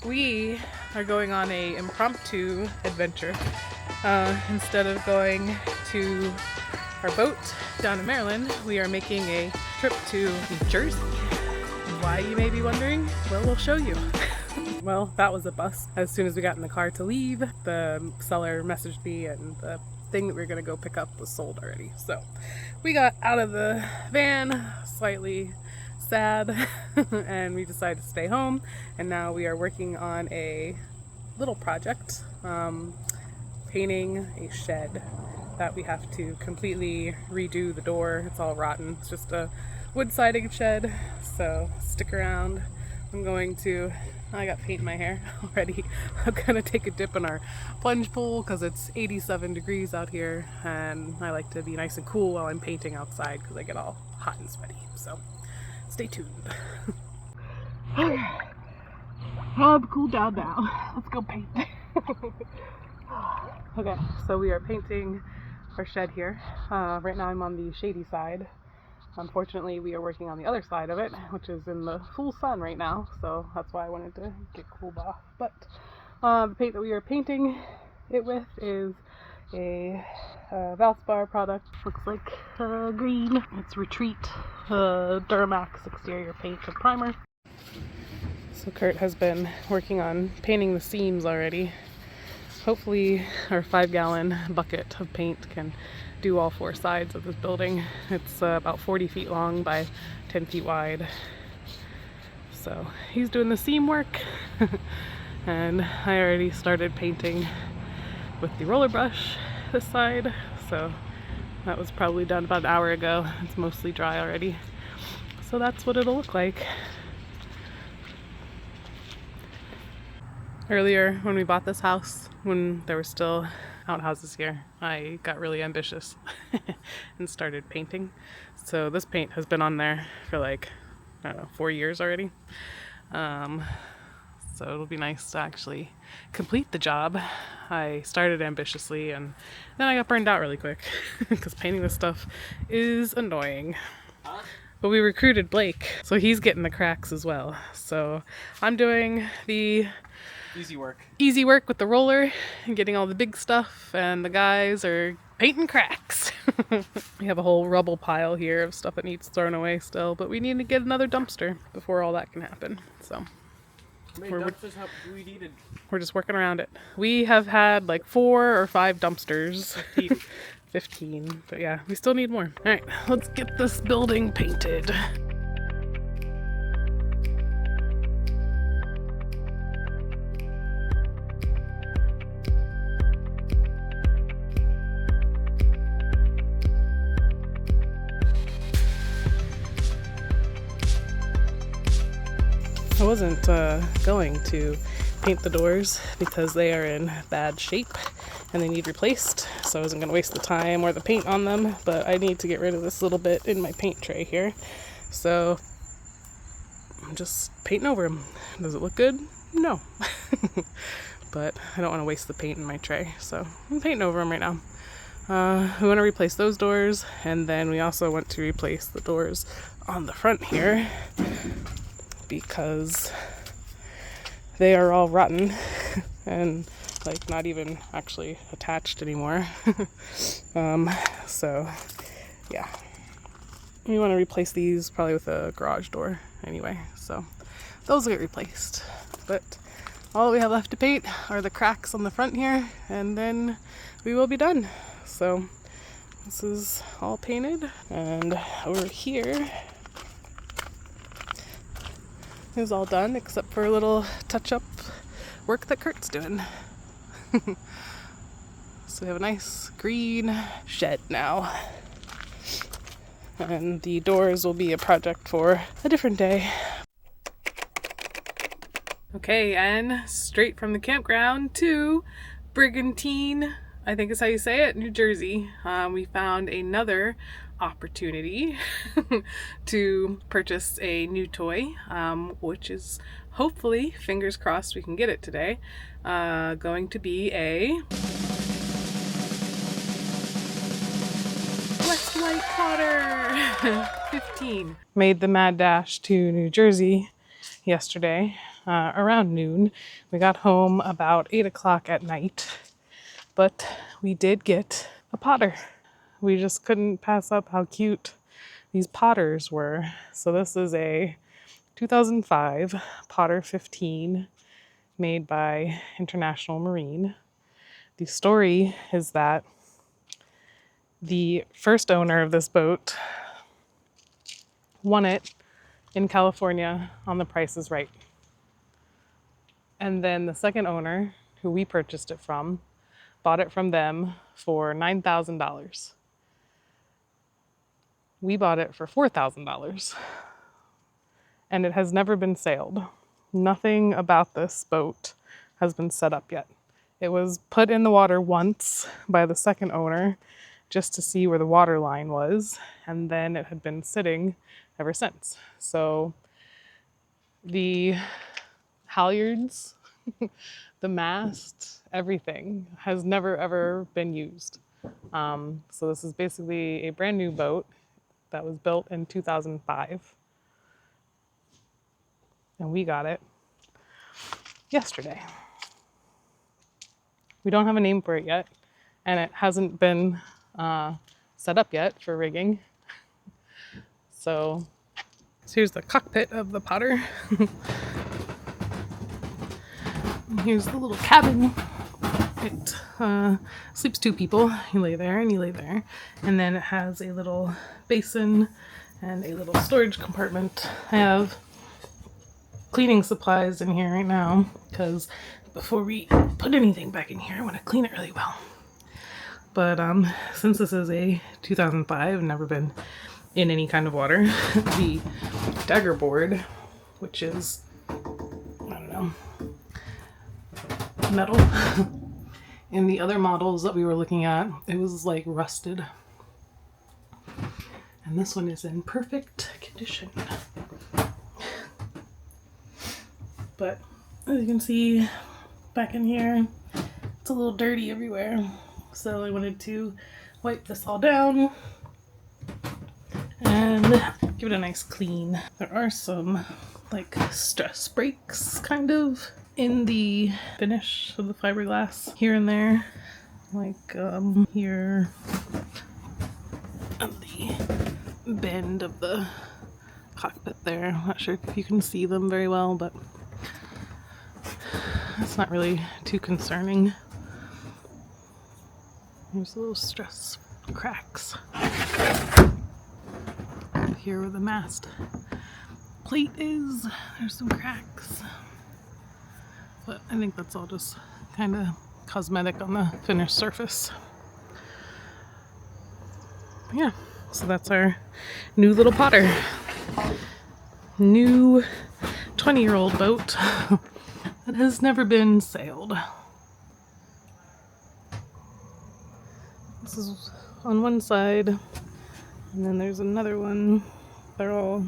We are going on a impromptu adventure. Instead of going to our boat down in Maryland, we are making a trip to New Jersey. Why, you may be wondering? Well, we'll show you. Well, that was a bust. As soon as we got in the car to leave, the seller messaged me and the thing that we were going to go pick up was sold already. So we got out of the van slightly sad and we decided to stay home, and now we are working on a little project, painting a shed that we have to completely redo the door. It's all rotten. It's just a wood siding shed, so stick around. I got paint in my hair already. I'm gonna take a dip in our plunge pool because it's 87 degrees out here and I like to be nice and cool while I'm painting outside because I get all hot and sweaty. So stay tuned. I'll cool down now. Let's go paint. Okay, so we are painting our shed here. Right now I'm on the shady side. Unfortunately, we are working on the other side of it, which is in the full sun right now, so that's why I wanted to get cooled off. But the paint that we are painting it with is a Valspar product. Looks like green. It's Retreat Duramax exterior paint and primer. So Kurt has been working on painting the seams already. Hopefully our 5-gallon bucket of paint can do all 4 sides of this building. It's about 40 feet long by 10 feet wide. So he's doing the seam work and I already started painting with the roller brush this side. So that was probably done about an hour ago. It's mostly dry already. So that's what it'll look like. Earlier when we bought this house, when there were still outhouses here, I got really ambitious and started painting. So this paint has been on there for like, I don't know, 4 years already. So it'll be nice to actually complete the job. I started ambitiously and then I got burned out really quick because painting this stuff is annoying. But we recruited Blake, so he's getting the cracks as well. So I'm doing the easy work with the roller and getting all the big stuff, and the guys are painting cracks. We have a whole rubble pile here of stuff that needs thrown away still, but we need to get another dumpster before all that can happen. So how many dumpsters have we needed? We're just working around it. We have had like 4 or 5 dumpsters. 15, but yeah, we still need more. All right, let's get this building painted. I wasn't going to paint the doors because they are in bad shape and they need replaced, so I wasn't going to waste the time or the paint on them, but I need to get rid of this little bit in my paint tray here, so I'm just painting over them. Does it look good? No. But I don't want to waste the paint in my tray, so I'm painting over them right now. We want to replace those doors, and then we also want to replace the doors on the front here because they are all rotten and like not even actually attached anymore. So yeah, we want to replace these probably with a garage door anyway, so those will get replaced. But all we have left to paint are the cracks on the front here, and then we will be done. So this is all painted, and over here is all done except for a little touch-up work that Kurt's doing. So we have a nice green shed now, and the doors will be a project for a different day. Okay, and straight from the campground to Brigantine, I think is how you say it, New Jersey. We found another opportunity to purchase a new toy, which is hopefully, fingers crossed we can get it today, going to be a West White Potter 15. Made the mad dash to New Jersey yesterday. around noon. We got home about 8 o'clock at night, but we did get a potter. We just couldn't pass up how cute these potters were. So this is a 2005 Potter 15 made by International Marine. The story is that the first owner of this boat won it in California on The Price is Right. And then the second owner, who we purchased it from, bought it from them for $9,000. We bought it for $4,000. And it has never been sailed. Nothing about this boat has been set up yet. It was put in the water once by the second owner just to see where the water line was, and then it had been sitting ever since. So the halyards, the mast, everything has never ever been used. So this is basically a brand new boat that was built in 2005. And we got it yesterday. We don't have a name for it yet, and it hasn't been set up yet for rigging. So here's the cockpit of the Potter. Here's the little cabin. It sleeps 2 people. You lay there and you lay there. And then it has a little basin and a little storage compartment. I have cleaning supplies in here right now because before we put anything back in here, I want to clean it really well. But since this is a 2005, never been in any kind of water, the dagger board, which is, I don't know, metal. In the other models that we were looking at, it was like rusted. And this one is in perfect condition. But as you can see back in here, it's a little dirty everywhere. So I wanted to wipe this all down and give it a nice clean. There are some like stress breaks kind of in the finish of the fiberglass here and there, like here on the bend of the cockpit there. I'm not sure if you can see them very well, but it's not really too concerning. There's little stress cracks here where the mast plate is. There's some cracks, but I think that's all just kind of cosmetic on the finished surface. Yeah, so that's our new little Potter. New 20-year-old boat that has never been sailed. This is on one side, and then there's another one. They're all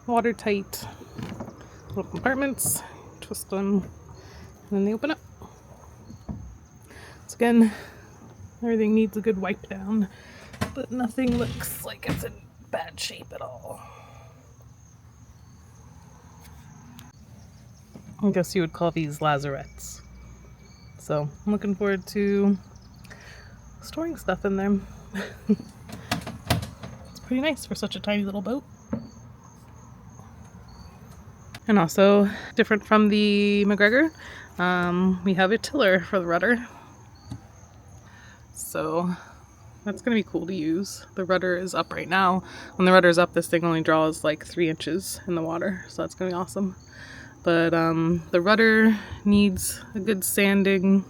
watertight little compartments. Twist them, and then they open up. So again, everything needs a good wipe down, but nothing looks like it's in bad shape at all. I guess you would call these lazarettes. So I'm looking forward to storing stuff in there. It's pretty nice for such a tiny little boat. And also, different from the MacGregor, we have a tiller for the rudder. So that's going to be cool to use. The rudder is up right now. When the rudder is up, this thing only draws like 3 inches in the water. So that's going to be awesome. But the rudder needs a good sanding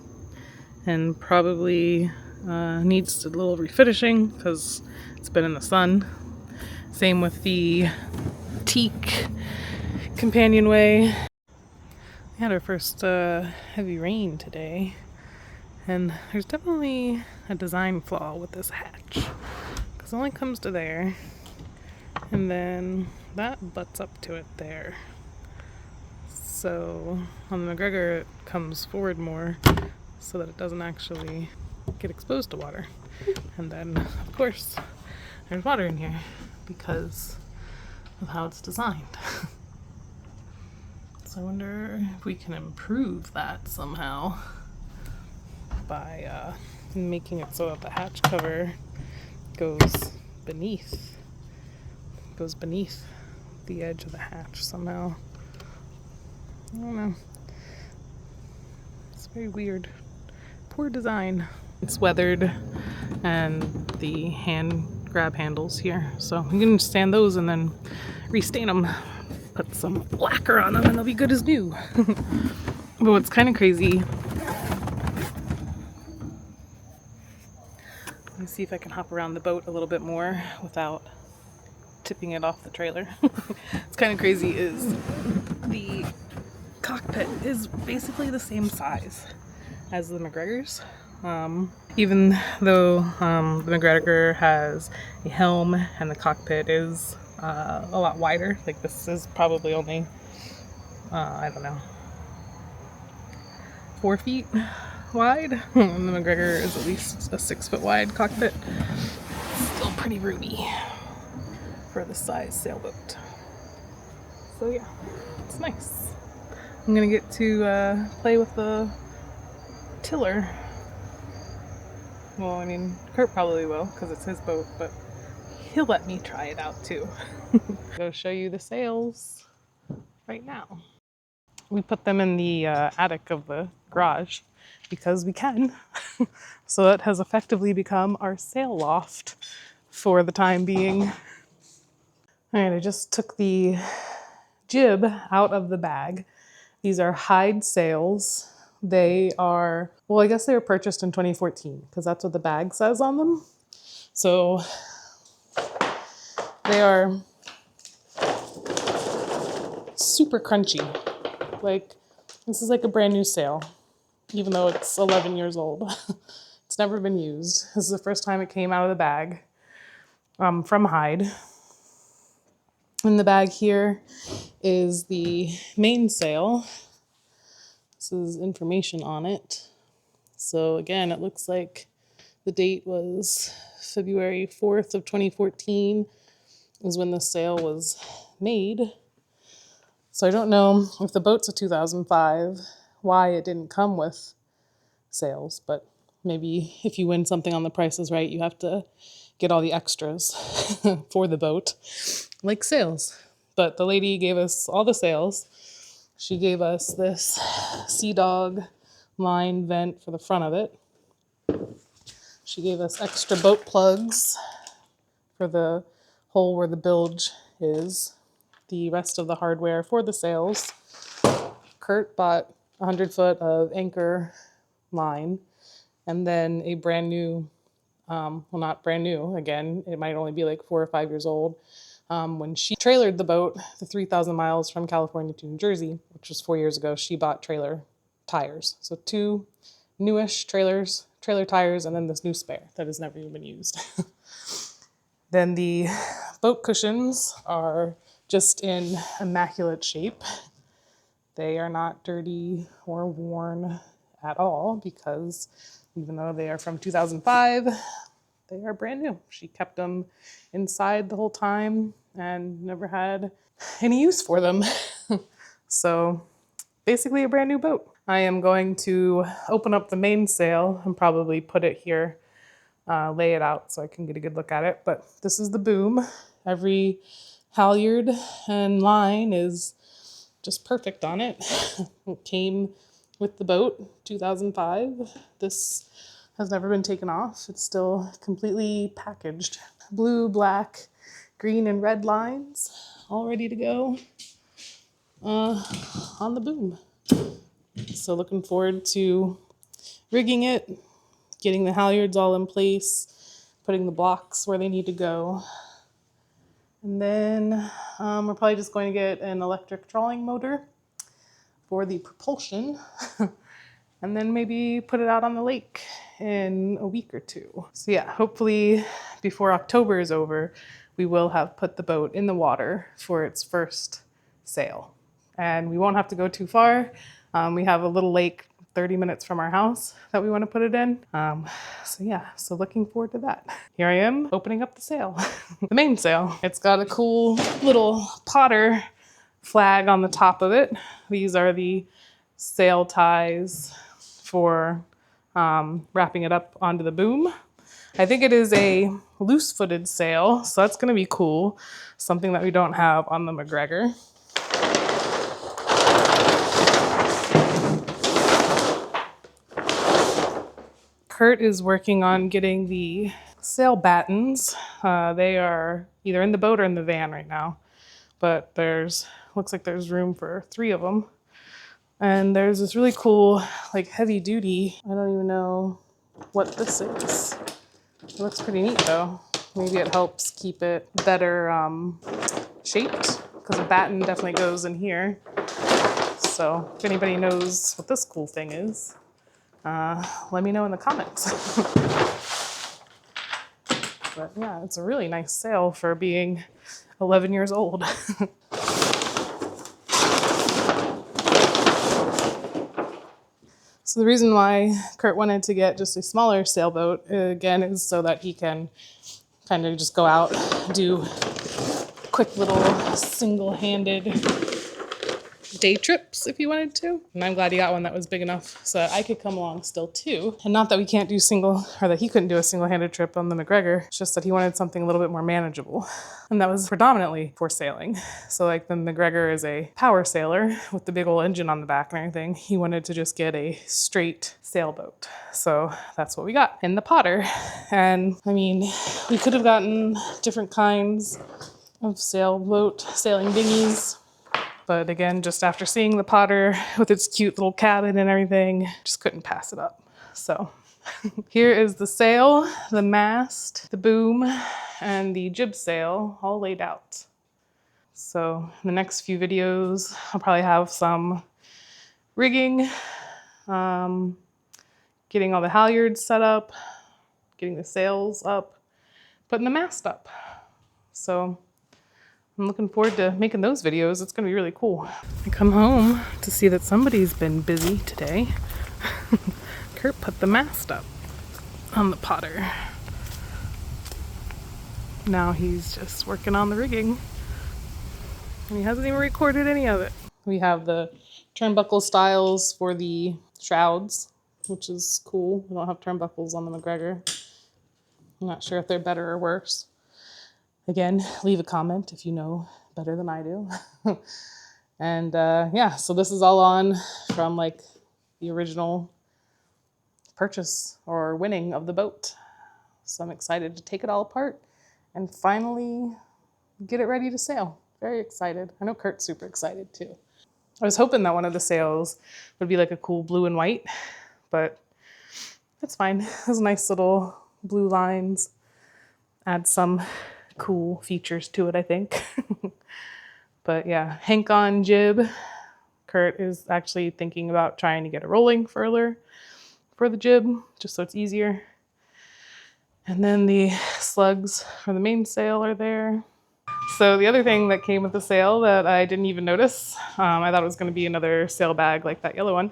and probably needs a little refinishing because it's been in the sun. Same with the teak companionway. We had our first heavy rain today, and there's definitely a design flaw with this hatch because it only comes to there, and then that butts up to it there. So on the MacGregor it comes forward more so that it doesn't actually get exposed to water. And then of course there's water in here because of how it's designed. So I wonder if we can improve that somehow by making it so that the hatch cover goes beneath the edge of the hatch somehow. I don't know. It's very weird. Poor design. It's weathered, and the hand grab handles here, so you can stand those and then restain them. Put some lacquer on them and they'll be good as new. But what's kind of crazy, let me see if I can hop around the boat a little bit more without tipping it off the trailer. It's kind of crazy is the cockpit is basically the same size as the MacGregor's. Even though the MacGregor has a helm and the cockpit is a lot wider, like this is probably only, I don't know, 4 feet wide. And the MacGregor is at least a 6 foot wide cockpit. Still pretty roomy for the size sailboat. So yeah, it's nice. I'm gonna get to play with the tiller. Well, I mean, Kurt probably will because it's his boat, but he'll let me try it out too. Go show you the sails right now. We put them in the attic of the garage because we can. So that has effectively become our sail loft for the time being. All right, I just took the jib out of the bag. These are Hyde sails. They are, well, I guess they were purchased in 2014 because that's what the bag says on them. So they are super crunchy. Like, this is like a brand new sail, even though it's 11 years old. It's never been used. This is the first time it came out of the bag from Hyde. In the bag here is the mainsail. This is information on it. So again, it looks like the date was February 4th of 2014 is when the sail was made. So I don't know if the boat's a 2005, why it didn't come with sails, but maybe if you win something on The Price is Right, you have to get all the extras for the boat, like sails. But the lady gave us all the sails. She gave us this Sea Dog line vent for the front of it. She gave us extra boat plugs for the hole where the bilge is. The rest of the hardware for the sails. Kurt bought 100 foot of anchor line, and then a brand new, well, not brand new, again, it might only be like 4 or 5 years old. When she trailered the boat, the 3,000 miles from California to New Jersey, which was 4 years ago, she bought trailer tires. So 2 newish trailer tires, and then this new spare that has never even been used. Then the boat cushions are just in immaculate shape. They are not dirty or worn at all because even though they are from 2005, they are brand new. She kept them inside the whole time and never had any use for them. So basically a brand new boat. I am going to open up the mainsail and probably put it here, lay it out so I can get a good look at it. But this is the boom. Every halyard and line is just perfect on it. It came with the boat, 2005. This has never been taken off. It's still completely packaged. Blue, black, green, and red lines, all ready to go on the boom. So looking forward to rigging it, getting the halyards all in place, putting the blocks where they need to go. And then we're probably just going to get an electric trawling motor for the propulsion and then maybe put it out on the lake in a week or 2. So yeah, hopefully before October is over, we will have put the boat in the water for its first sail. And we won't have to go too far. We have a little lake 30 minutes from our house that we want to put it in. So yeah, so looking forward to that. Here I am opening up the sail, the main sail. It's got a cool little Potter flag on the top of it. These are the sail ties for wrapping it up onto the boom. I think it is a loose-footed sail, so that's going to be cool. Something that we don't have on the MacGregor. Kurt is working on getting the sail battens. They are either in the boat or in the van right now, but looks like there's room for 3 of them. And there's this really cool, like, heavy duty. I don't even know what this is. It looks pretty neat though. Maybe it helps keep it better shaped, because a batten definitely goes in here. So if anybody knows what this cool thing is, let me know in the comments. But yeah, it's a really nice sail for being 11 years old. So the reason why Kurt wanted to get just a smaller sailboat, again, is so that he can kind of just go out, do quick little single-handed day trips if he wanted to. And I'm glad he got one that was big enough so that I could come along still too. And not that we can't do that he couldn't do a single-handed trip on the MacGregor. It's just that he wanted something a little bit more manageable. And that was predominantly for sailing. So like the MacGregor is a power sailor with the big old engine on the back and everything. He wanted to just get a straight sailboat. So that's what we got in the Potter. And I mean, we could have gotten different kinds of sailing dinghies. But again, just after seeing the Potter with its cute little cabin and everything, just couldn't pass it up. So here is the sail, the mast, the boom, and the jib sail all laid out. So in the next few videos, I'll probably have some rigging, getting all the halyards set up, getting the sails up, putting the mast up. So I'm looking forward to making those videos. It's going to be really cool. I come home to see that somebody's been busy today. Kurt put the mast up on the Potter. Now he's just working on the rigging. And he hasn't even recorded any of it. We have the turnbuckle styles for the shrouds, which is cool. We don't have turnbuckles on the MacGregor. I'm not sure if they're better or worse. Again, leave a comment if you know better than I do. And yeah, so this is all on from like the original purchase or winning of the boat. So I'm excited to take it all apart and finally get it ready to sail. Very excited. I know Kurt's super excited too. I was hoping that one of the sails would be like a cool blue and white, but that's fine. Those nice little blue lines add some cool features to it, I think. But yeah, Hank on jib. Kurt is actually thinking about trying to get a rolling furler for the jib, just so it's easier. And then the slugs for the mainsail are there. So the other thing that came with the sail that I didn't even notice, I thought it was going to be another sail bag like that yellow one,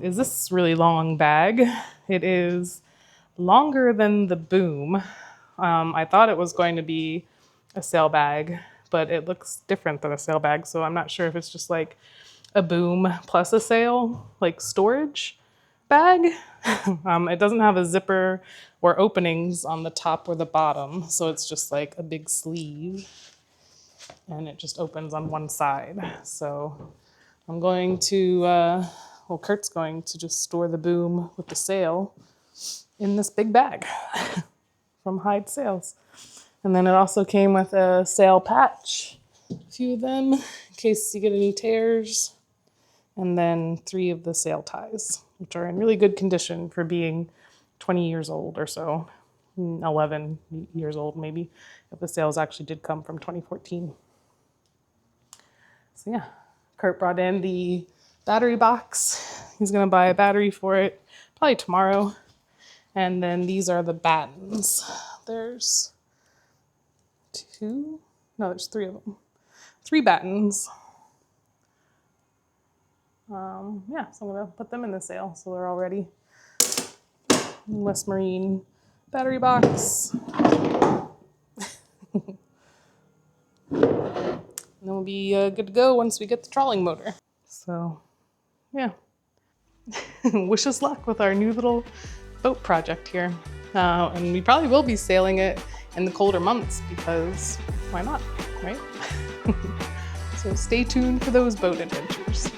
is this really long bag. It is longer than the boom. I thought it was going to be a sail bag, but it looks different than a sail bag, so I'm not sure if it's just like a boom plus a sail, like storage bag. It doesn't have a zipper or openings on the top or the bottom, so it's just like a big sleeve, and it just opens on one side. So I'm going to, Kurt's going to just store the boom with the sail in this big bag from Hyde Sails. And then it also came with a sail patch, a few of them, in case you get any tears. And then 3 of the sail ties, which are in really good condition for being 20 years old or so, 11 years old maybe, if the sails actually did come from 2014. So yeah, Kurt brought in the battery box. He's gonna buy a battery for it probably tomorrow. And then these are the battens. There's 2, no, there's 3 of them. 3 battens. Yeah, so I'm gonna put them in the sail so they're all ready. West Marine battery box. And then we'll be good to go once we get the trawling motor. So, yeah. Wish us luck with our new little boat project here. And we probably will be sailing it in the colder months because why not, right? So stay tuned for those boat adventures.